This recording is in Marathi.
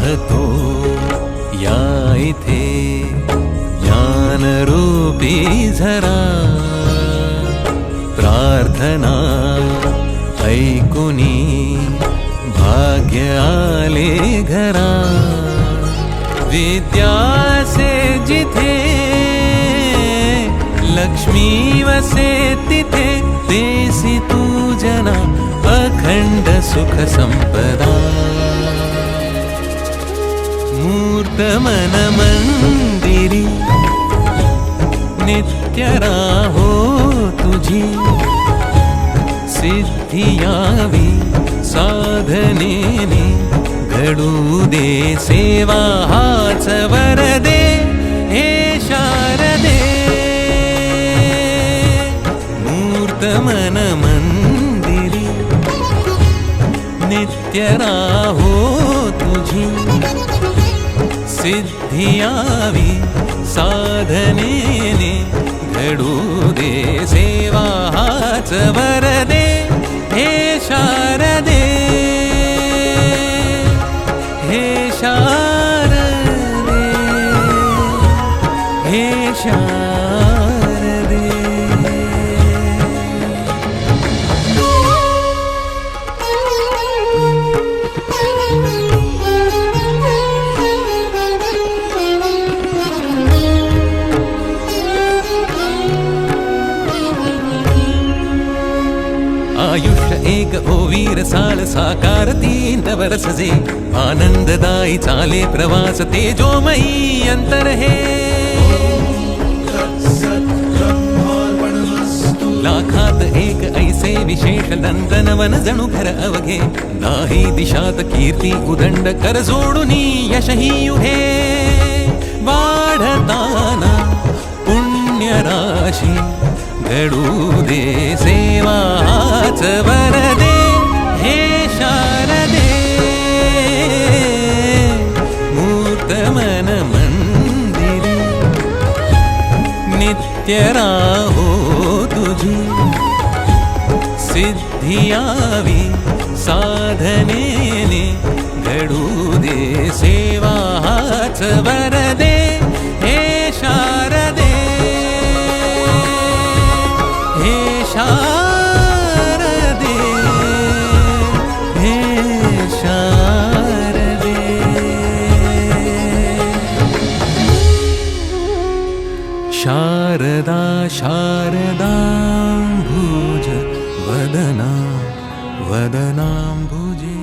पाहतो या इथे ज्ञानरूपी झरा, प्रार्थना ऐकुनी भाग्य आले घरा। विद्यासे जिथे लक्ष्मी वसे तिथे, देसी तू जना अखंड सुख संपदा। मूर्त मन मंदिरी नित्य राहो तुझी, सिद्धी यावी साधनेने घडू दे सेवा हाच वरदे हे शारदे। मूर्त मन मंदिरी नित्य राहो तुझी, सिद्धी यावी साधनेने घडू दे सेवा हाच वरदे हे शारदे। हे शारदे, हे शारदे। आयुष्य एक ओवीर साळ साकारती नवरस जे, आनंददायी चाले प्रवास तेजोमयी अंतर हे। लाखात एक ऐसे विशेष नंदनवन जणू घर अवघे, नाही दिशात कीर्ती उदंड कर जोडुनी यशही उभे। वाढताना पुण्य राशी घडू दे सेवा हाच वरदे हे शारदे। मूर्त मन मंदिरी नित्य राहो तुझी, सिद्धी यावी साधनेने घडू दे सेवा हाच वरदे हे शारदे। हे शारदे, हे शारदे। शारदा शारदाम्बुज वदना वदनाम्बुजे।